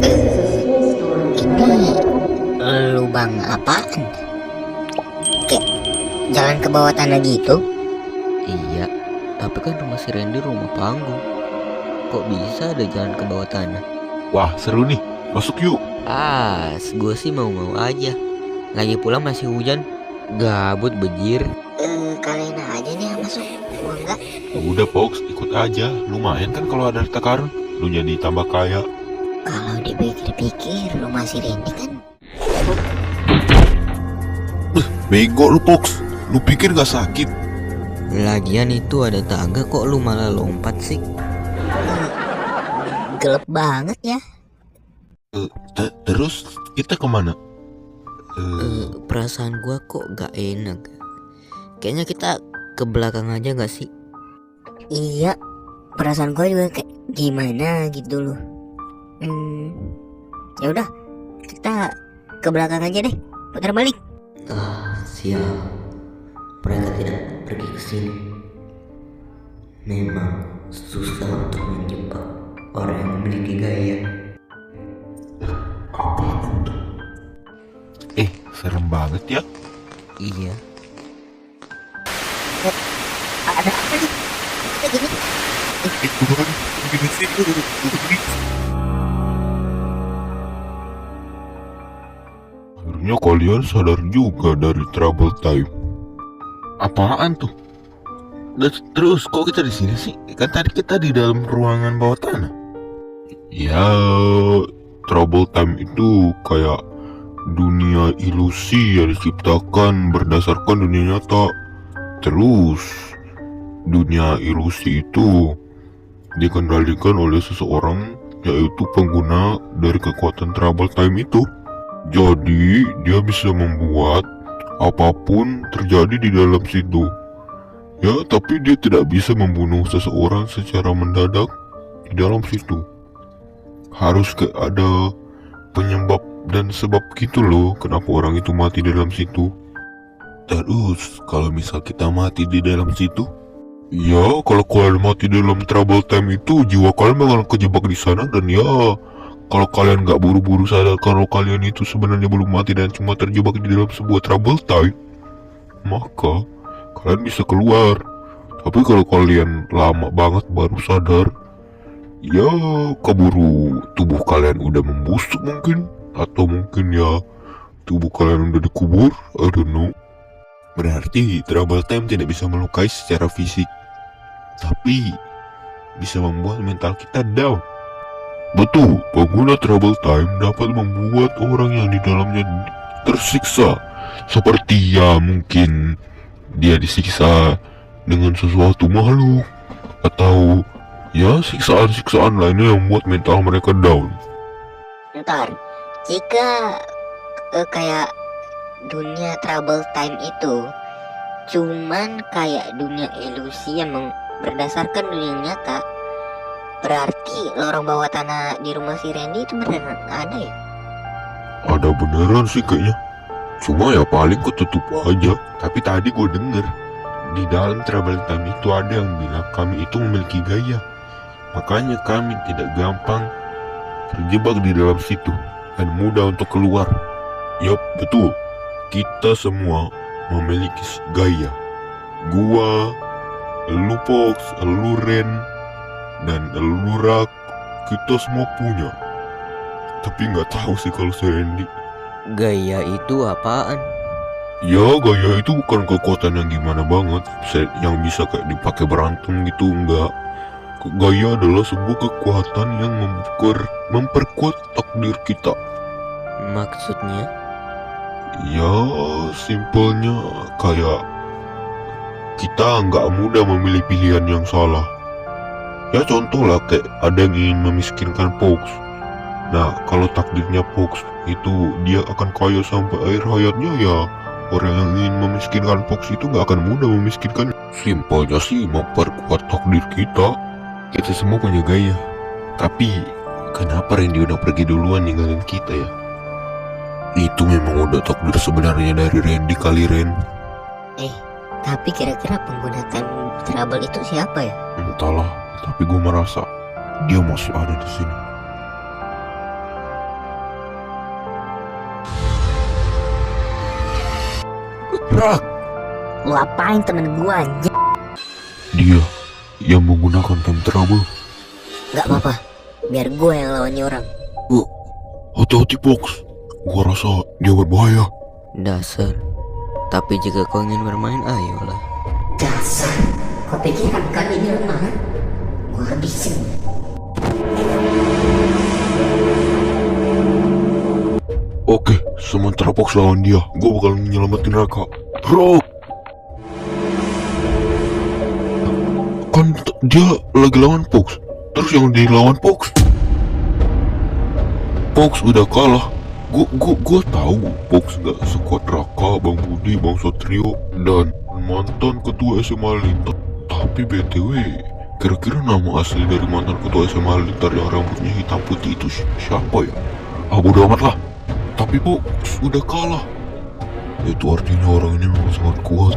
Ini lubang apaan? Kayak jalan ke bawah tanah gitu? Iya, tapi kan rumah si Randy rumah panggung. Kok bisa ada jalan ke bawah tanah? Wah, seru nih. Masuk yuk. Gue sih mau-mau aja. Lagi pula masih hujan. Gabut bejir. Kalian aja nih yang masuk. Gua enggak. Udah, Fox, ikut aja. Lumayan kan kalau ada harta karun. Lu jadi tambah kaya. Kalau dipikir-pikir rumah si Randy kan Bego lu, Fox. Lu pikir gak sakit? Lagian itu ada tangga, kok lu malah lompat sih? gelap banget ya. Terus kita kemana? Perasaan gua kok gak enak. Kayaknya kita ke belakang aja gak sih? Iya, perasaan gue juga kayak gimana gitu loh. Ya udah, kita ke belakang aja deh, putar balik. Siap. Mereka tidak pergi ke sini. Memang susah untuk menjebak orang yang memiliki gaya. Apaan tuh? Serem banget ya. Iya. Ada apa nih? Kita gini. Buruan, gini sih. Akhirnya kalian sadar juga dari trouble time. Apaan tuh? Terus kok kita di sini sih? Kan tadi kita di dalam ruangan bawah tanah. Ya, trouble time itu kayak dunia ilusi yang diciptakan berdasarkan dunia nyata. Terus dunia ilusi itu dikendalikan oleh seseorang, yaitu pengguna dari kekuatan trouble time itu. Jadi dia bisa membuat apapun terjadi di dalam situ. Ya, tapi dia tidak bisa membunuh seseorang secara mendadak di dalam situ. Harus ada penyebab dan sebab gitu loh kenapa orang itu mati di dalam situ. Terus kalau misal kita mati di dalam situ, ya kalau kalian mati dalam trouble time itu, jiwa kalian bakal kejebak di sana. Dan ya, kalau kalian gak buru-buru sadar kalau kalian itu sebenarnya belum mati dan cuma terjebak di dalam sebuah trouble time, maka kalian bisa keluar. Tapi kalau kalian lama banget baru sadar, ya keburu tubuh kalian udah membusuk mungkin, atau mungkin ya tubuh kalian udah dikubur, I don't know. Berarti trouble time tidak bisa melukai secara fisik, tapi bisa membuat mental kita down. Betul, pengguna trouble time dapat membuat orang yang di dalamnya tersiksa. Seperti ya mungkin dia disiksa dengan sesuatu makhluk, atau ya siksaan-siksaan lainnya yang membuat mental mereka down. Ntar, jika kayak dunia trouble time itu cuman kayak dunia ilusi yang berdasarkan dunia nyata, berarti lorong bawah tanah di rumah si Randy itu beneran ada ya? Ada beneran sih kayaknya, cuma ya paling ketutup aja. Tapi tadi gue denger di dalam trouble time itu ada yang bilang kami itu memiliki gaya, makanya kami tidak gampang terjebak di dalam situ dan mudah untuk keluar. Yup, betul. Kita semua memiliki gaya. Gua, lu Fox, lu Ren, dan lu Rak, kita semua punya. Tapi nggak tahu sih kalau si Randy. Gaya itu apaan? Ya, gaya itu bukan kekuatan yang gimana banget, yang bisa kayak dipakai berantem gitu, enggak. Gaya adalah sebuah kekuatan yang memperkuat takdir kita. Maksudnya? Ya, simpelnya kayak kita nggak mudah memilih pilihan yang salah. Ya contoh lah, kayak ada yang ingin memiskinkan Fox. Nah, kalau takdirnya Fox itu dia akan kaya sampai akhir hayatnya, ya orang yang ingin memiskinkan Fox itu nggak akan mudah memiskinkan. Simpelnya sih memperkuat takdir kita. Kita semua punya gaya. Tapi kenapa Randy udah pergi duluan ninggalin kita ya? Itu memang udah takdir sebenarnya dari Randy kali, Ren. Tapi kira-kira pengguna time trouble itu siapa ya? Entahlah, tapi gue merasa dia masih ada di sini. Rak, Lu apain temen gua anjing? dia yang menggunakan time travel. Gak apa-apa, biar gua yang lawan nih orang. Hati-hati Fox, gua rasa dia berbahaya. Dasar. Tapi jika kau ingin bermain, ayolah. Dasar, kau pikir kami ini lemah? Gua habisin. Oke, sementara Fox lawan dia, gua bakal menyelamatin Raka. Bro, kan dia lagi lawan Fox, terus yang dilawan Fox udah kalah. Gua tahu Fox gak sekuat Raka, Bang Budi, Bang Satrio, dan mantan ketua SMA Lintar. Tapi BTW, kira-kira nama asli dari mantan ketua SMA Lintar yang rambutnya hitam putih itu siapa ya? Bodo amat lah. Tapi Fox udah kalah. Itu artinya orang ini memang sangat kuat.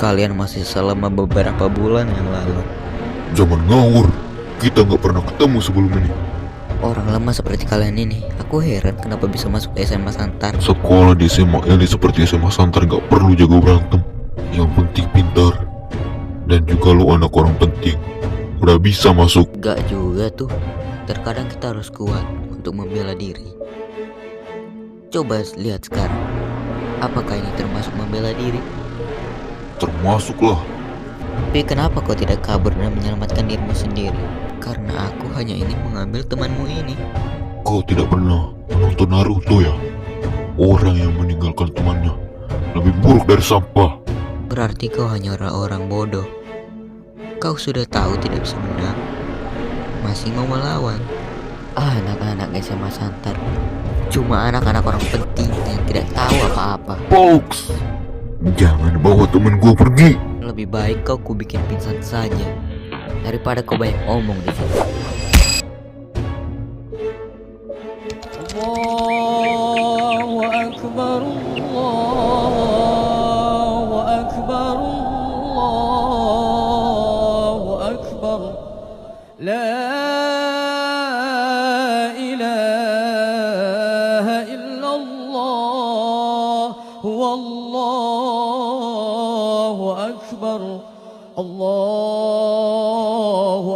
Kalian masih selama beberapa bulan yang lalu. Zaman ngawur, kita nggak pernah ketemu sebelum ini. Orang lemah seperti kalian ini, aku heran kenapa bisa masuk SMA Santar. Sekolah di SMA elit seperti SMA Santar nggak perlu jago berantem. Yang penting pintar. Dan juga lu anak orang penting, udah bisa masuk. Gak juga tuh. Terkadang kita harus kuat untuk membela diri. Coba lihat sekarang. Apakah ini termasuk membela diri? Termasuklah. Tapi kenapa kau tidak kabur dan menyelamatkan dirimu sendiri? Karena aku hanya ingin mengambil temanmu ini. Kau tidak pernah menonton Naruto ya? Orang yang meninggalkan temannya lebih buruk dari sampah. Berarti kau hanya orang-orang bodoh. Kau sudah tahu tidak bisa menang, masih mau melawan. Anak-anak SMA Santar cuma anak-anak orang penting yang tidak tahu apa-apa. Fox, jangan bawa temen gua pergi. Lebih baik kau kubikin pingsan saja daripada kau banyak omong di sini. Allahu Akbar, Allahu Akbar, Allahu Akbar. La ilaha illallah, wallahu akbar, Allahu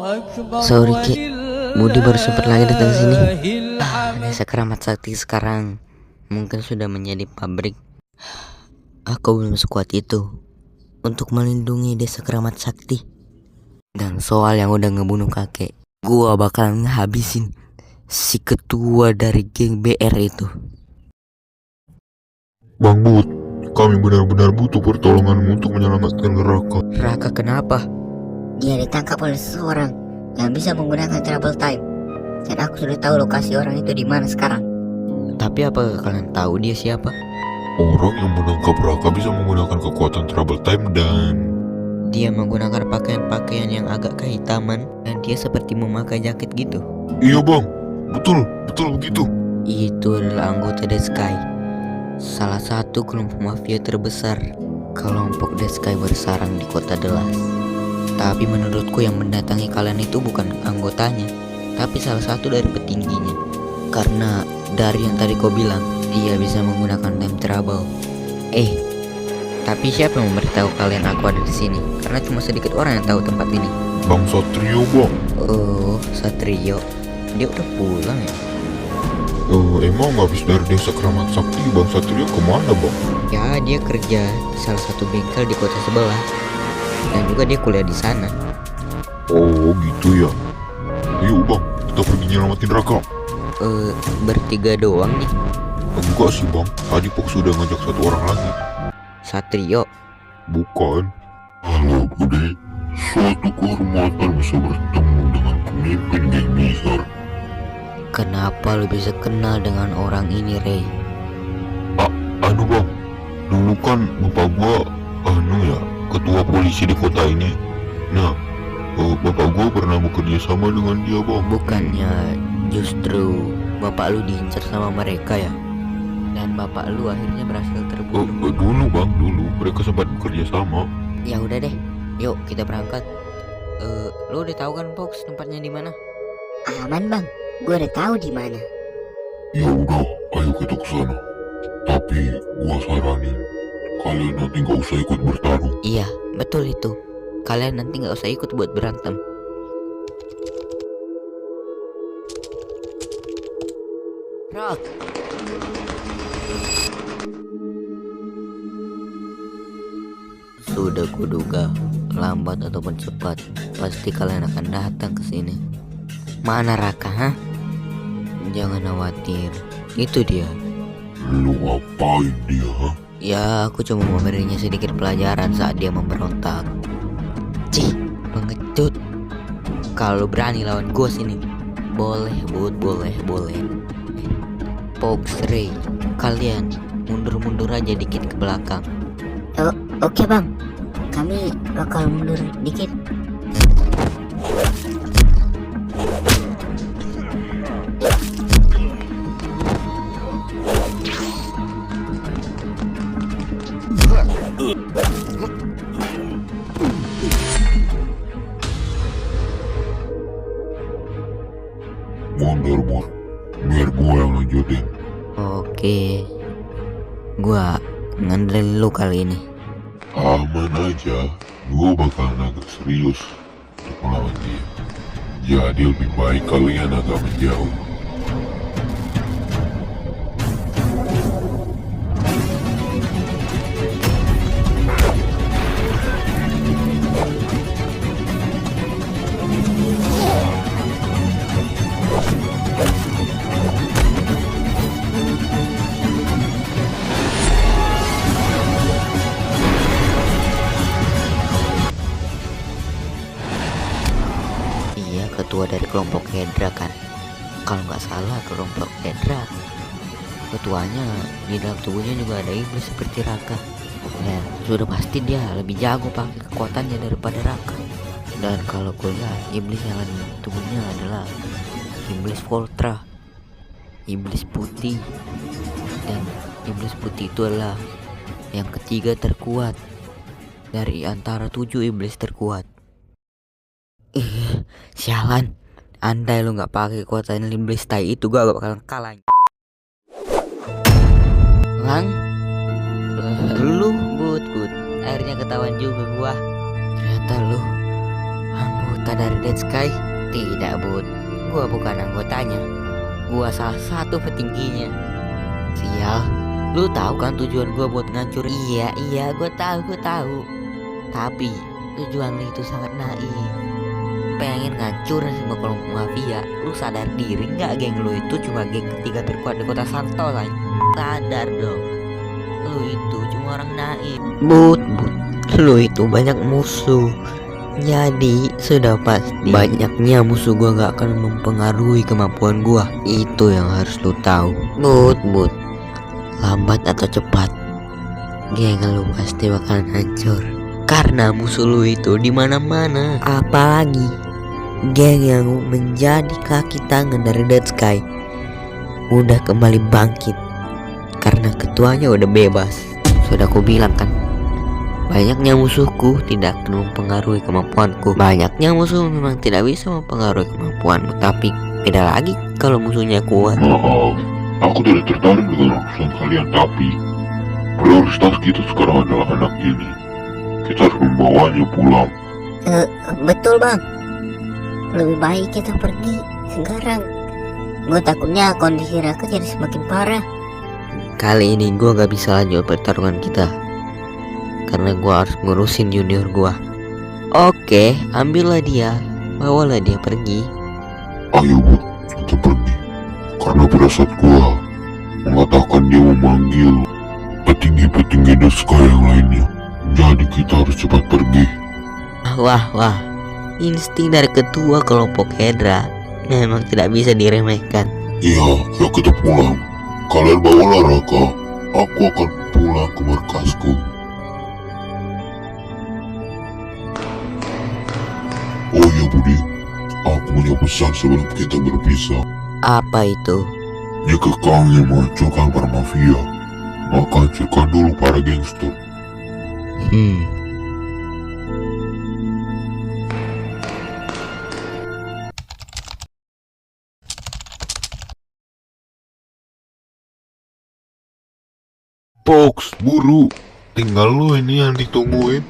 akbar. Sorry Ki, Budi baru sempat lagi datang sini. Walillahil Desa Keramat Sakti sekarang mungkin sudah menjadi pabrik. Aku belum sekuat itu untuk melindungi Desa Keramat Sakti. Dan soal yang udah ngebunuh kakek, gua bakal ngehabisin si ketua dari geng BR itu. Bang Bud, kami benar-benar butuh pertolonganmu untuk menyelamatkan Raka. Raka kenapa? Dia ditangkap oleh seseorang yang bisa menggunakan travel time. Dan aku sudah tahu lokasi orang itu di mana sekarang. Tapi apakah kalian tahu dia siapa? Orang yang menangkap Raka bisa menggunakan kekuatan travel time dan Dia menggunakan pakaian-pakaian yang agak kehitaman dan dia seperti memakai jaket gitu. iya bang, betul begitu. Itu adalah anggota The Sky, salah satu kelompok mafia terbesar. Kelompok The Sky bersarang di kota Delas. Tapi menurutku yang mendatangi kalian itu bukan anggotanya, tapi salah satu dari petingginya. Karena dari yang tadi kau bilang, dia bisa menggunakan time travel. Tapi siapa yang memberitahu kalian aku ada di sini? Karena cuma sedikit orang yang tahu tempat ini. Bang Satrio bang. Oh, Satrio. Dia udah pulang ya? Emang habis dari Desa Keramat Sakti Bang Satrio kemana bang? Ya, dia kerja di salah satu bengkel di kota sebelah. Dan juga dia kuliah di sana. Oh gitu ya. Yuk bang, kita pergi nyelamatin Raka. Bertiga doang nih. Enggak sih bang, tadi Fox sudah ngajak satu orang lagi. Satrio. Bukan. Halo Budi, suatu kehormatan bisa bertemu dengan pemimpin geng Nizar. Kenapa lu bisa kenal dengan orang ini, Ray? Anu bang, dulu kan bapak gua ketua polisi di kota ini. Nah, bapak gua pernah bekerja sama dengan dia bang. Bukannya justru bapak lu diincar sama mereka ya? Dan bapak lu akhirnya berhasil terbunuh. Dulu mereka sempat bekerja sama. Ya udah deh, yuk kita berangkat. Lu udah tahu kan Fox tempatnya di mana? Aman bang, gue udah tahu di mana. Ya udah, ayo kita ke sana. Tapi gua saranin, kalian nanti gak usah ikut bertarung. Iya, betul itu. Kalian nanti nggak usah ikut buat berantem. Rock. Sudah kuduga, lambat ataupun cepat, pasti kalian akan datang ke sini. Mana Raka, hah? Jangan khawatir, itu dia. Lu ngapain dia, ha? Ya, aku cuma memberinya sedikit pelajaran saat dia memberontak. Cih, pengecut. Kalau berani lawan gue sini, boleh bud, boleh. Pogs Ray, kalian mundur-mundur aja dikit ke belakang. Oke bang, kami bakal mundur dikit. Mundur, biar gue yang lanjutin. Oke, gua ngandelin lu kali ini. Aman aja, gue bakalan agak serius untuk melawan dia. Jadi lebih baik kalian agak menjauh. Iya, ketua dari kelompok Hedra kan. Kalau nggak salah kelompok Hedra, ketuanya di dalam tubuhnya juga ada iblis seperti Raka. Dan sudah pasti dia lebih jago pakai kekuatannya daripada Raka. Dan kalau gue lihat iblis yang ada di tubuhnya adalah iblis Voltra, iblis putih. Dan iblis putih itu adalah yang ketiga terkuat dari antara 7 iblis terkuat. Sialan, andai lu nggak pakai kekuatan iblis tai itu, gua gak bakalan kalah. Lang, lu but, akhirnya ketahuan juga gua. Ternyata lu anggota dari Dead Sky. Tidak but, gua bukan anggotanya. Gua salah satu petingginya. Sial, lu tahu kan tujuan gua buat ngancur? Iya, gua tahu. Tapi tujuan lu itu sangat naif. Pengen ngancurin semua kelompok mafia. Lu sadar diri nggak, geng lu itu cuma geng ketiga terkuat di kota Santos aja. Sadar dong, lu itu cuma orang naif. But, lu itu banyak musuh. Jadi sudah pasti banyaknya musuh gua nggak akan mempengaruhi kemampuan gua. Itu yang harus lu tahu. But, lambat atau cepat, geng lu pasti bakalan hancur. Karena musuh lu itu di mana-mana. Apalagi geng yang menjadi kaki tangan dari Dead Sky udah kembali bangkit karena ketuanya udah bebas. Sudah aku bilang kan, banyaknya musuhku tidak akan mempengaruhi kemampuanku. Banyaknya musuh memang tidak bisa mempengaruhi kemampuanmu, tapi beda lagi kalau musuhnya kuat. Maaf, aku tidak tertarik dengan urusan kalian, tapi prioritas kita sekarang adalah anak ini. Kita harus membawanya pulang. Betul bang, lebih baik kita pergi sekarang. Gue takutnya kondisi Raka jadi semakin parah. Kali ini gue gak bisa lanjut pertarungan kita karena gue harus ngurusin junior gue. Oke, ambillah dia, bawalah dia pergi. Ayo bud, kita pergi. Karena firasat gua mengatakan dia memanggil petinggi-petinggi The Sky yang lainnya. Jadi kita harus cepat pergi. Wah, insting dari ketua kelompok Hedra memang tidak bisa diremehkan. Iya, ayo kita pulang. Kalian bawalah Raka. Aku akan pulang ke markasku. Oh iya Budi, aku punya pesan sebelum kita berpisah. Apa itu? Jika kau ingin menghancurkan para mafia, maka hancurkan dulu para gangster. Pox, buru, tinggal lu ini yang ditungguin.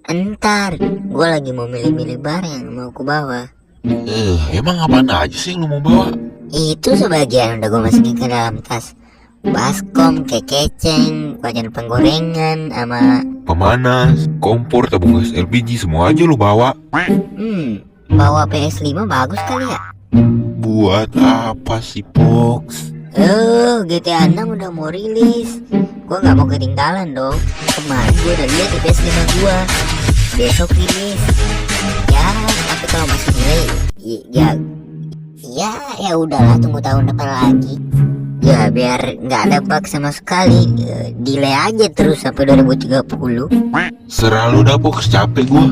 Entar, gue lagi mau milih-milih barang yang mau ku bawa. Emang apaan aja sih yang lu mau bawa? Itu sebagian udah gue masukin ke dalam tas. Baskom, kekeceng, wajan penggorengan, sama Pemanas, kompor, tabung gas LPG, semua aja lu bawa. bawa PS5 bagus kali ya. Buat apa sih, Pox? GTA 6 udah mau rilis. Gue gak mau ketinggalan dong. Kemarin gue udah lihat di PS5 gue. Besok rilis. Ya, tapi kalau masih delay, ya udahlah, tunggu tahun depan lagi. Ya biar nggak ada bug sama sekali. Delay aja terus sampai 2030. Serah lu dah, Pox, capek gua.